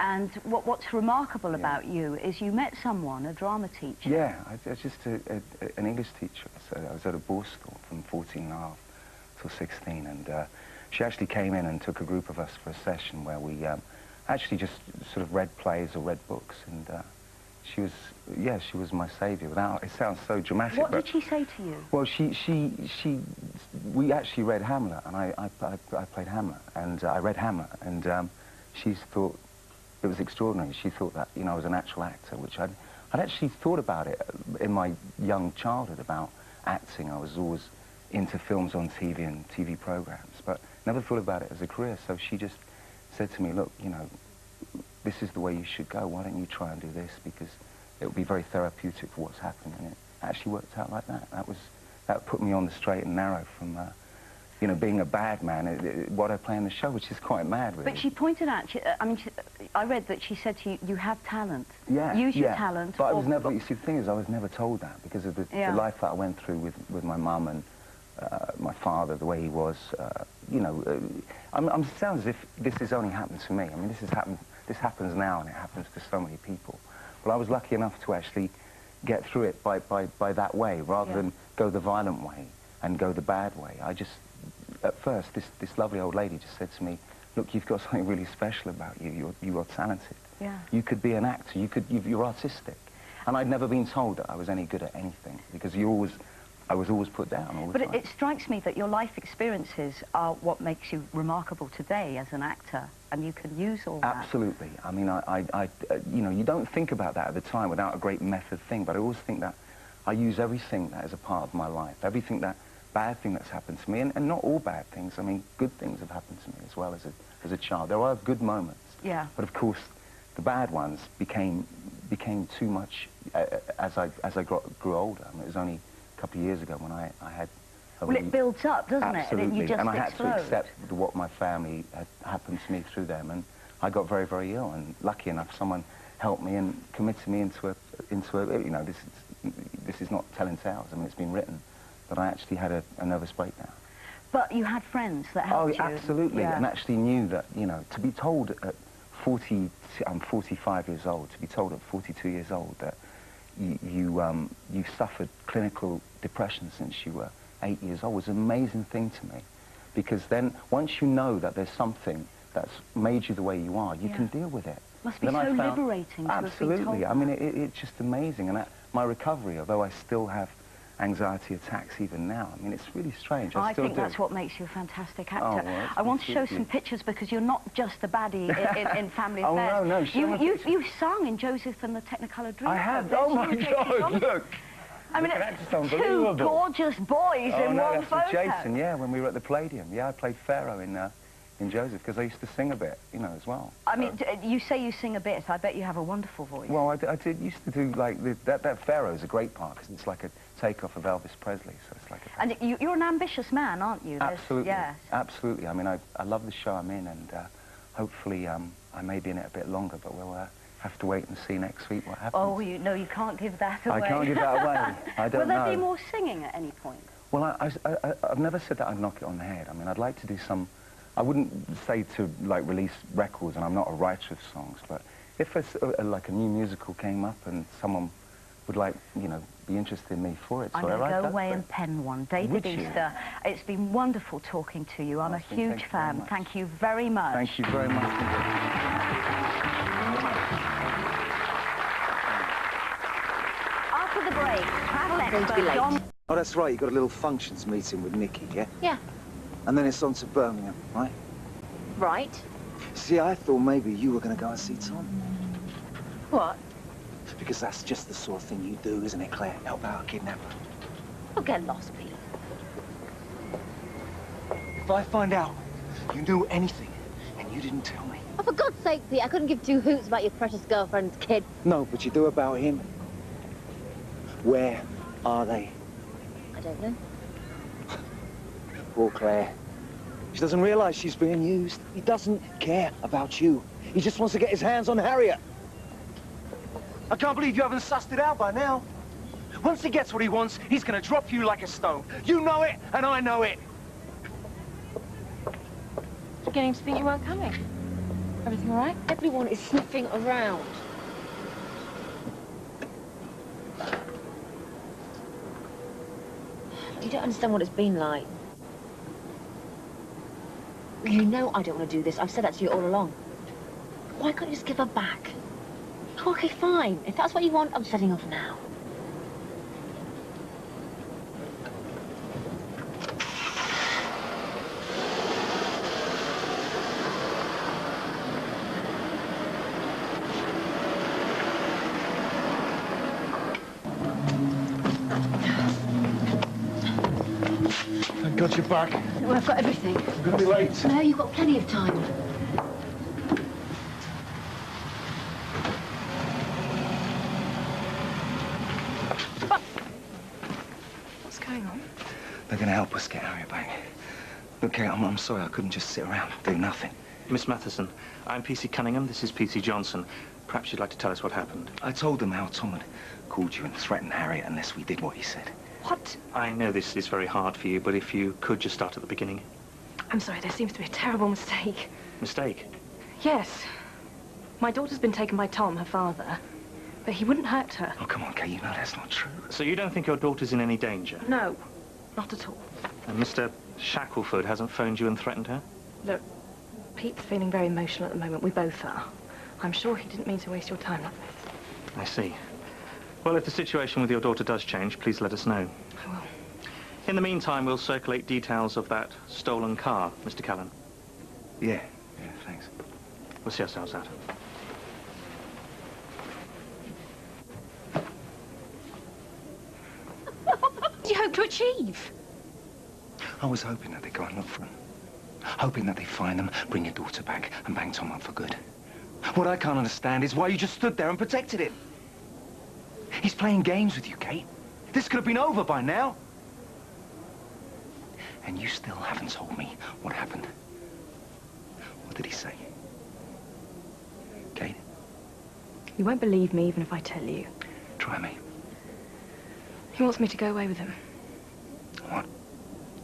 And what's remarkable about you is you met someone, a drama teacher. Yeah, I was just an English teacher. So I was at a Borstal from 14 and a half till 16, and she actually came in and took a group of us for a session where we actually just sort of read plays or read books, and she was my saviour. Without, it sounds so dramatic. What did she say to you? Well, we actually read Hamlet, and I played Hamlet, and I read Hamlet, and she thought it was extraordinary. She thought that, you know, I was a natural actor, which I'd actually thought about it in my young childhood, about acting. I was always into films on TV and TV programs, but never thought about it as a career. So she just said to me, look, you know, this is the way you should go. Why don't you try and do this? Because it would be very therapeutic for what's happening. And it actually worked out like that. That put me on the straight and narrow from, you know, being a bad man, what I play in the show, which is quite mad, really. But she pointed out, I mean, I read that she said to you, you have talent. Yeah, use your talent. But I was never, you see, the thing is, I was never told that because of the life that I went through with my mum and my father, the way he was. You know, it sounds as if this has only happened to me. I mean, this happens now, and it happens to so many people. But I was lucky enough to actually get through it by that way, rather than go the violent way and go the bad way. I just, at first, this lovely old lady just said to me, look, you've got something really special about you. You are talented. Yeah. You could be an actor. You're artistic. And I'd never been told that I was any good at anything, because I was always put down all the time. But it strikes me that your life experiences are what makes you remarkable today as an actor, and you can use all that. Absolutely. I mean, you know, you don't think about that at the time without a great method thing, but I always think that I use everything that is a part of my life, everything that bad thing that's happened to me, and not all bad things. I mean, good things have happened to me as well as a child. There are good moments. Yeah. But of course, the bad ones became too much as I grew older. I mean, it was only a couple of years ago when I had a well, it builds up, doesn't it? Absolutely. And you just and I explode. had to accept what my family had happened to me through them, and I got very, very ill. And lucky enough, someone helped me and committed me into a you know, this is not telling tales. I mean, it's been written. But I actually had a nervous breakdown. But you had friends that helped you? Oh, absolutely, and actually knew that, you know, to be told at 40, I'm 45 years old, to be told at 42 years old that you suffered clinical depression since you were 8 years old was an amazing thing to me. Because then, once you know that there's something that's made you the way you are, you can deal with it. Must be so liberating to have been told that. I mean, it's just amazing. And my recovery, although I still have anxiety attacks even now. I mean, it's really strange. I still think do. That's what makes you a fantastic actor. Oh, well, I want to show some pictures because you're not just a baddie in Family Affairs. Oh, no, you sung in Joseph and the Technicolor Dreamcoat. I have. Oh, my God, look. I mean, two gorgeous boys in one photo. With Jason, yeah, when we were at the Palladium. Yeah, I played Pharaoh in Joseph, because I used to sing a bit, you know, as well. I mean, you say you sing a bit. I bet you have a wonderful voice. Well, I used to do, like, that Pharaoh's a great part, because it's like a takeoff of Elvis Presley, so it's like a... And you're an ambitious man, aren't you? Absolutely, yes. Absolutely. I mean, I love the show I'm in, and hopefully I may be in it a bit longer, but we'll have to wait and see next week what happens. Oh, no, you can't give that away. I can't give that away. I don't know. Will there be more singing at any point? Well, I've never said that I'd knock it on the head. I mean, I'd like to do some... I wouldn't say to, like, release records, and I'm not a writer of songs, but if like a new musical came up and someone would, like, you know, be interested in me for it, I'm going to go away and pen one. David Easter, it's been wonderful talking to you. I'm a huge fan. Thank you very much. Thank you very much. After the break, travel expert John... Oh, that's right, you got a little functions meeting with Nikki, yeah? Yeah. And then it's on to Birmingham, right? Right. See, I thought maybe you were going to go and see Tom. What? Because that's just the sort of thing you do, isn't it, Claire? Help out a kidnapper. Oh, get lost, Pete. If I find out you knew anything and you didn't tell me... Oh, for God's sake, Pete, I couldn't give two hoots about your precious girlfriend's kid. No, but you do about him. Where are they? I don't know. Poor Claire. She doesn't realise she's being used. He doesn't care about you. He just wants to get his hands on Harriet. I can't believe you haven't sussed it out by now. Once he gets what he wants, he's going to drop you like a stone. You know it, and I know it. Beginning to think you weren't coming. Everything all right? Everyone is sniffing around. You don't understand what it's been like. You know I don't want to do this. I've said that to you all along. Why can't you just give her back? Oh, okay, fine. If that's what you want, I'm setting off now. Thank God you're back. Well, I've got everything. I'm going to be late. No, you've got plenty of time. What's going on? They're going to help us get Harriet back. Look, Kate, I'm sorry I couldn't just sit around and do nothing. Miss Matheson, I'm P.C. Cunningham, this is P.C. Johnson. Perhaps you'd like to tell us what happened. I told them how Tom had called you and threatened Harriet unless we did what he said. What? I know this is very hard for you, but if you could just start at the beginning. I'm sorry, there seems to be a terrible mistake. Mistake? Yes. My daughter's been taken by Tom, her father, but he wouldn't hurt her. Oh, come on, Kate, you know that's not true. So you don't think your daughter's in any danger? No, not at all. And Mr. Shackleford hasn't phoned you and threatened her? Look, Pete's feeling very emotional at the moment. We both are. I'm sure he didn't mean to waste your time like this. I see. Well, if the situation with your daughter does change, please let us know. I will. In the meantime, we'll circulate details of that stolen car, Mr. Callan. Yeah, thanks. We'll see ourselves out. What do you hope to achieve? I was hoping that they'd go and look for him. Hoping that they'd find them, bring your daughter back, and bang Tom up for good. What I can't understand is why you just stood there and protected him. He's playing games with you, Kate. This could have been over by now. And you still haven't told me what happened. What did he say? Kate? You won't believe me even if I tell you. Try me. He wants me to go away with him. What?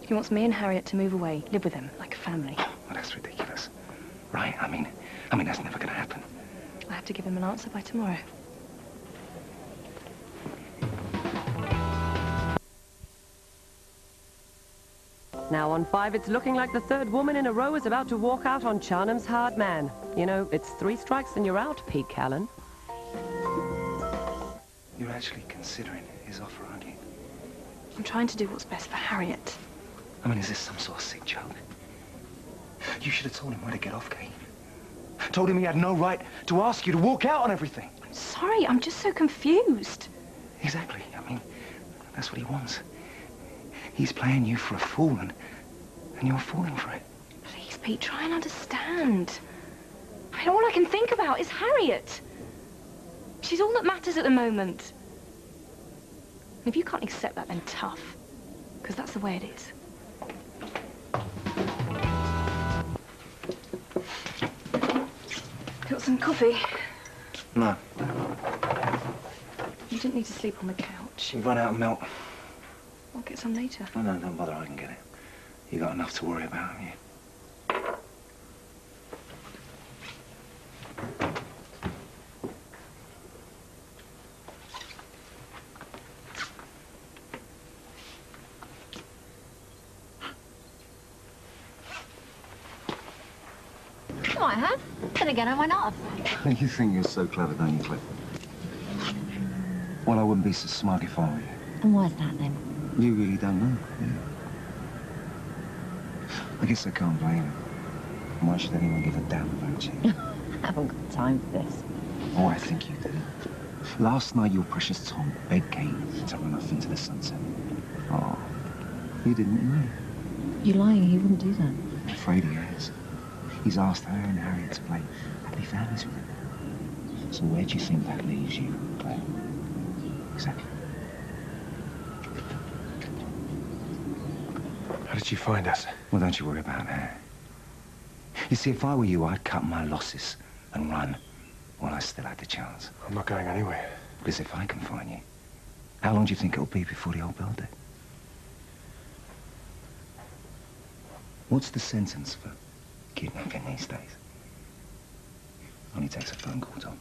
He wants me and Harriet to move away, live with him, like a family. Well, that's ridiculous. Right? I mean, that's never going to happen. I have to give him an answer by tomorrow. Now on 5, it's looking like the third woman in a row is about to walk out on Charnham's hard man. You know, it's 3 strikes and you're out, Pete Callan. You're actually considering his offer, aren't you? I'm trying to do what's best for Harriet. I mean, is this some sort of sick joke? You should have told him where to get off, Kate. Told him he had no right to ask you to walk out on everything. I'm sorry, I'm just so confused. Exactly. I mean, that's what he wants. He's playing you for a fool, and you're falling for it. Please, Pete, try and understand. I mean, all I can think about is Harriet. She's all that matters at the moment. And if you can't accept that, then tough. Because that's the way it is. Got some coffee? No. You didn't need to sleep on the couch. You've run out of milk. I'll get some later. No, don't bother, I can get it. You got enough to worry about, haven't you? You might have. Then again, I might not have. You think you're so clever, don't you, Cliff? Well, I wouldn't be so smug if I were you. And why is that, then? You really don't know, do you? I guess I can't blame him. Why should anyone give a damn about you? I haven't got time for this. Oh, I think you do. Last night, your precious Tom begged Kate to run off into the sunset. Oh, you didn't, you? You're lying, he wouldn't do that. I'm afraid he has. He's asked her and Harriet to play happy families with him. So where do you think that leaves you, Claire? Exactly. How did you find us? Well, don't you worry about that. You see, if I were you, I'd cut my losses and run while I still had the chance. I'm not going anywhere. Because if I can find you, how long do you think it'll be before the old builder? What's the sentence for kidnapping these days? Only takes a phone call, Tom.